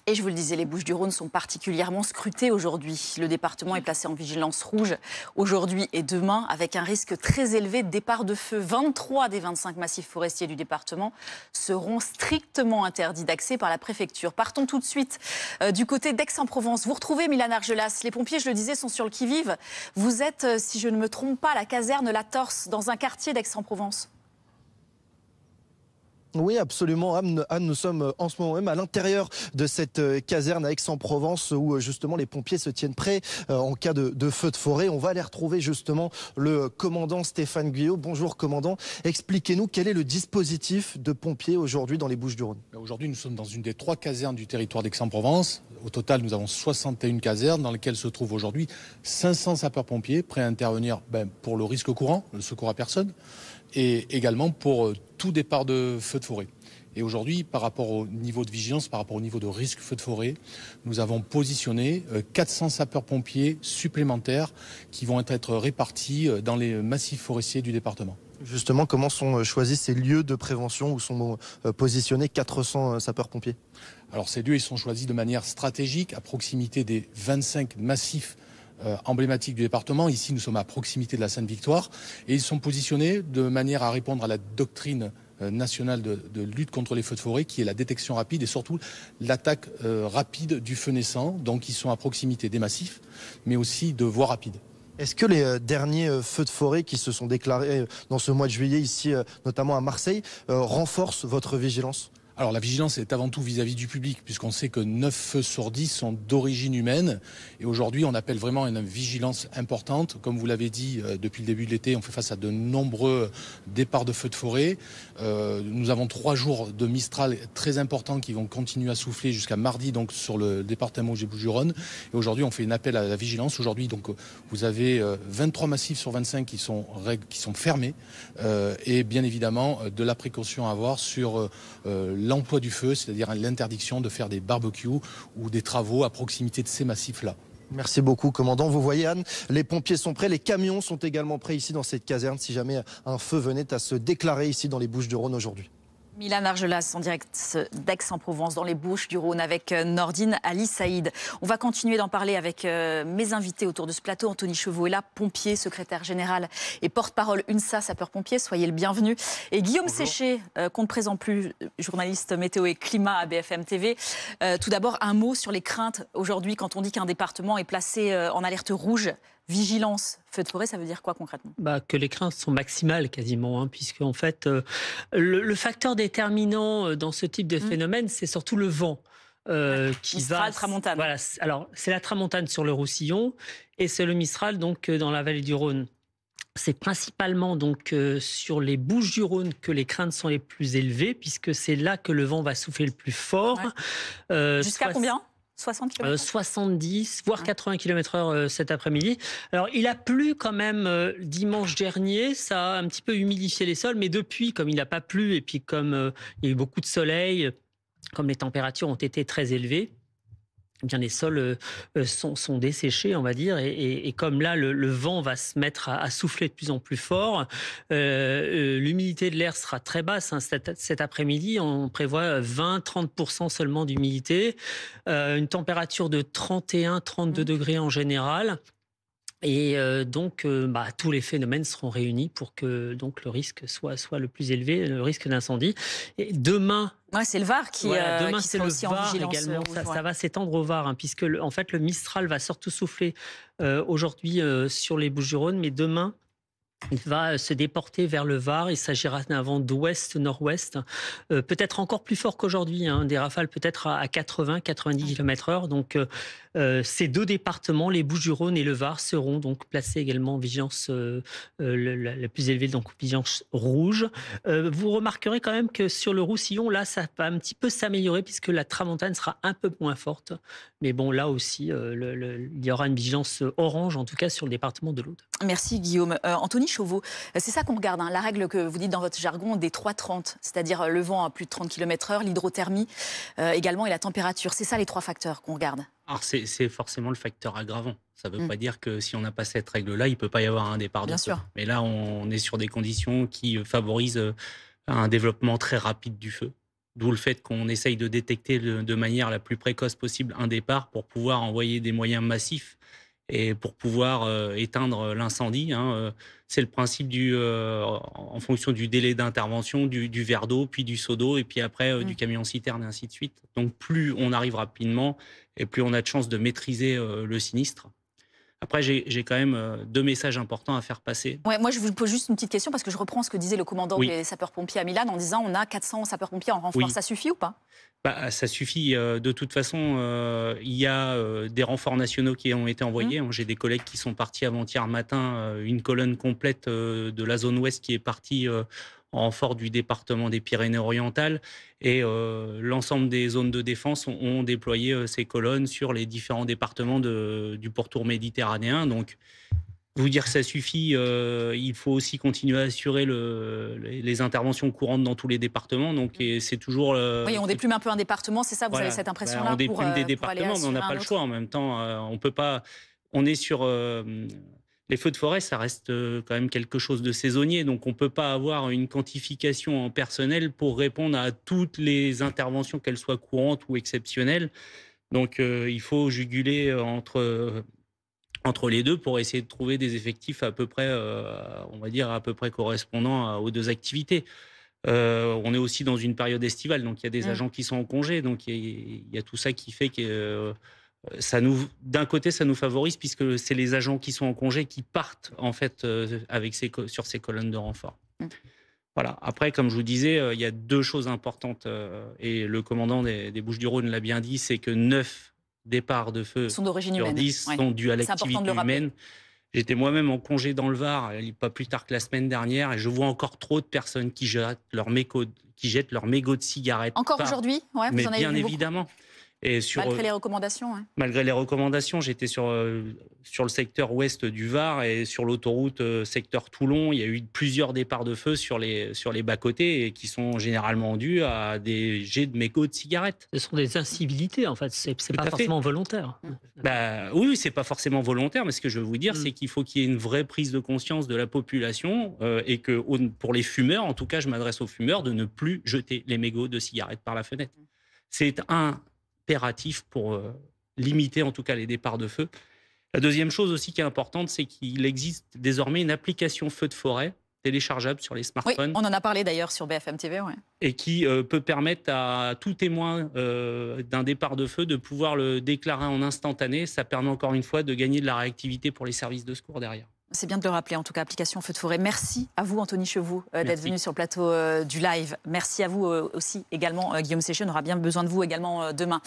Et je vous le disais, les Bouches-du-Rhône sont particulièrement scrutées aujourd'hui. Le département est placé en vigilance rouge aujourd'hui et demain, avec un risque très élevé de départ de feu. 23 des 25 massifs forestiers du département seront strictement interdits d'accès par la préfecture. Partons tout de suite du côté d'Aix-en-Provence. Vous retrouvez Milan Argelas. Les pompiers, je le disais, sont sur le qui-vive. Vous êtes, si je ne me trompe pas, à la caserne La Torse, dans un quartier d'Aix-en-Provence. Oui, absolument. Anne, nous sommes en ce moment même à l'intérieur de cette caserne à Aix-en-Provence où justement les pompiers se tiennent prêts en cas de feu de forêt. On va aller retrouver justement le commandant Stéphane Guyot. Bonjour commandant, expliquez-nous quel est le dispositif de pompiers aujourd'hui dans les Bouches-du-Rhône. Aujourd'hui, nous sommes dans une des 3 casernes du territoire d'Aix-en-Provence. Au total, nous avons 61 casernes dans lesquelles se trouvent aujourd'hui 500 sapeurs-pompiers prêts à intervenir pour le risque courant, le secours à personne, et également pour tout départ de feu de forêt. Et aujourd'hui, par rapport au niveau de vigilance, par rapport au niveau de risque feu de forêt, nous avons positionné 400 sapeurs-pompiers supplémentaires qui vont être répartis dans les massifs forestiers du département. Justement, comment sont choisis ces lieux de prévention où sont positionnés 400 sapeurs-pompiers? Alors ces lieux, ils sont choisis de manière stratégique à proximité des 25 massifs emblématiques du département. Ici, nous sommes à proximité de la Sainte-Victoire et ils sont positionnés de manière à répondre à la doctrine nationale de lutte contre les feux de forêt qui est la détection rapide et surtout l'attaque rapide du feu naissant. Donc ils sont à proximité des massifs mais aussi de voies rapides. Est-ce que les derniers feux de forêt qui se sont déclarés dans ce mois de juillet ici, notamment à Marseille, renforcent votre vigilance ? Alors la vigilance est avant tout vis-à-vis du public, puisqu'on sait que 9 feux sur 10 sont d'origine humaine. Et aujourd'hui, on appelle vraiment une vigilance importante. Comme vous l'avez dit, depuis le début de l'été, on fait face à de nombreux départs de feux de forêt. Nous avons 3 jours de Mistral très importants qui vont continuer à souffler jusqu'à mardi, donc sur le département des Bouches-du-Rhône. Et aujourd'hui, on fait un appel à la vigilance. Aujourd'hui, donc, vous avez 23 massifs sur 25 qui sont fermés. Et bien évidemment, de la précaution à avoir sur l'emploi du feu, c'est-à-dire l'interdiction de faire des barbecues ou des travaux à proximité de ces massifs-là. Merci beaucoup, commandant. Vous voyez, Anne, les pompiers sont prêts, les camions sont également prêts ici dans cette caserne si jamais un feu venait à se déclarer ici dans les Bouches-du-Rhône aujourd'hui. Milan Argelas en direct d'Aix-en-Provence dans les Bouches-du-Rhône avec Nordine Ali Saïd. On va continuer d'en parler avec mes invités autour de ce plateau. Anthony Chevaux est là, pompier, secrétaire général et porte-parole UNSA, sapeur-pompier. Soyez le bienvenu. Et Guillaume Séché, qu'on ne présente plus, journaliste météo et climat à BFM TV. Tout d'abord, un mot sur les craintes aujourd'hui quand on dit qu'un département est placé en alerte rouge. Vigilance, feu de forêt, ça veut dire quoi concrètement ? Que les craintes sont maximales quasiment, puisque en fait, le facteur déterminant dans ce type de phénomène, c'est surtout le vent. Mistral, tramontane. Voilà, alors c'est la tramontane sur le Roussillon et c'est le Mistral donc dans la vallée du Rhône. C'est principalement donc sur les Bouches-du-Rhône que les craintes sont les plus élevées, puisque c'est là que le vent va souffler le plus fort. Ouais. Jusqu'à combien ? 60 km 70, voire 80 km/h cet après-midi. Alors, il a plu quand même dimanche dernier. Ça a un petit peu humidifié les sols. Mais depuis, comme il n'a pas plu et puis comme il y a eu beaucoup de soleil, comme les températures ont été très élevées, eh bien, les sols sont desséchés, on va dire. Et comme là, le vent va se mettre à souffler de plus en plus fort, l'humidité de l'air sera très basse. Cet après-midi, on prévoit 20-30% seulement d'humidité, une température de 31-32 degrés en général. Et donc, tous les phénomènes seront réunis pour que donc, le risque soit le plus élevé, le risque d'incendie. Et demain... Ouais, c'est le Var qui c'est sera le aussi Var en vigilance également. rouge, Ça va s'étendre au Var, puisque en fait, le Mistral va surtout souffler aujourd'hui sur les Bouches-du-Rhône, mais demain, il va se déporter vers le Var. Il s'agira d'un vent d'ouest-nord-ouest, peut-être encore plus fort qu'aujourd'hui, des rafales peut-être à 80-90 km/h. Donc, ces 2 départements, les Bouches-du-Rhône et le Var, seront donc placés également en vigilance la plus élevée, donc vigilance rouge. Vous remarquerez quand même que sur le Roussillon, là, ça va un petit peu s'améliorer puisque la tramontane sera un peu moins forte. Mais bon, là aussi, il y aura une vigilance orange, en tout cas sur le département de l'Aude. Merci Guillaume. Anthony Chauveau, c'est ça qu'on regarde, la règle que vous dites dans votre jargon des 3-30, c'est-à-dire le vent à plus de 30 km/h, l'hydrothermie également et la température. C'est ça les 3 facteurs qu'on regarde. Alors c'est forcément le facteur aggravant. Ça ne veut pas dire que si on n'a pas cette règle-là, il ne peut pas y avoir un départ de feu. Mais là, on est sur des conditions qui favorisent un développement très rapide du feu. D'où le fait qu'on essaye de détecter de manière la plus précoce possible un départ pour pouvoir envoyer des moyens massifs et pour pouvoir éteindre l'incendie. C'est le principe en fonction du délai d'intervention, du verre d'eau, puis du seau d'eau, et puis après du camion-citerne, et ainsi de suite. Donc plus on arrive rapidement, et plus on a de chances de maîtriser le sinistre. Après, j'ai quand même 2 messages importants à faire passer. Ouais, moi, je vous pose juste une petite question parce que je reprends ce que disait le commandant des sapeurs-pompiers à Milan en disant on a 400 sapeurs-pompiers en renfort. Ça suffit ou pas? Ça suffit. De toute façon, il y a des renforts nationaux qui ont été envoyés. J'ai des collègues qui sont partis avant-hier matin, une colonne complète de la zone ouest qui est partie en renfort du département des Pyrénées-Orientales. Et l'ensemble des zones de défense ont déployé ces colonnes sur les différents départements du pourtour méditerranéen. Donc, vous dire que ça suffit, il faut aussi continuer à assurer les interventions courantes dans tous les départements. Donc, c'est toujours. Oui, on déplume un peu un département, c'est ça, vous avez cette impression-là? On déplume des départements, mais on n'a pas le choix. En même temps, on peut pas. On est sur. Les feux de forêt, ça reste quand même quelque chose de saisonnier. Donc, on ne peut pas avoir une quantification en personnel pour répondre à toutes les interventions, qu'elles soient courantes ou exceptionnelles. Donc, il faut juguler entre les deux pour essayer de trouver des effectifs à peu près, on va dire, à peu près correspondants aux 2 activités. On est aussi dans une période estivale, donc il y a des agents qui sont en congé. Donc, il y a tout ça qui fait que... d'un côté, ça nous favorise puisque c'est les agents qui sont en congé qui partent en fait sur ces colonnes de renfort. Voilà. Après, comme je vous disais, il y a 2 choses importantes et le commandant des Bouches-du-Rhône l'a bien dit, c'est que 9 départs de feu sont d'origine sur humaine. 10 sont dus à l'activité humaine. J'étais moi-même en congé dans le Var, pas plus tard que la semaine dernière, et je vois encore trop de personnes qui jettent leurs mégots de cigarettes. Encore aujourd'hui, ouais, mais vous en avez bien vu évidemment. Et malgré les recommandations. Malgré les recommandations, j'étais sur le secteur ouest du Var et sur l'autoroute secteur Toulon. Il y a eu plusieurs départs de feu sur les bas-côtés et qui sont généralement dus à des jets de mégots de cigarettes. Ce sont des incivilités, en fait. C'est pas forcément volontaire. Oui, c'est pas forcément volontaire, mais ce que je veux vous dire, c'est qu'il faut qu'il y ait une vraie prise de conscience de la population et que pour les fumeurs, en tout cas, je m'adresse aux fumeurs, de ne plus jeter les mégots de cigarettes par la fenêtre. C'est impératif pour limiter en tout cas les départs de feu. La deuxième chose aussi qui est importante, c'est qu'il existe désormais une application feu de forêt téléchargeable sur les smartphones. Oui, on en a parlé d'ailleurs sur BFM TV. Ouais. Et qui peut permettre à tout témoin d'un départ de feu de pouvoir le déclarer en instantané. Ça permet encore une fois de gagner de la réactivité pour les services de secours derrière. C'est bien de le rappeler, en tout cas, application Feu de forêt. Merci à vous, Anthony Chevaux, d'être venu sur le plateau du live. Merci à vous aussi, également, Guillaume Séché. On aura bien besoin de vous également demain.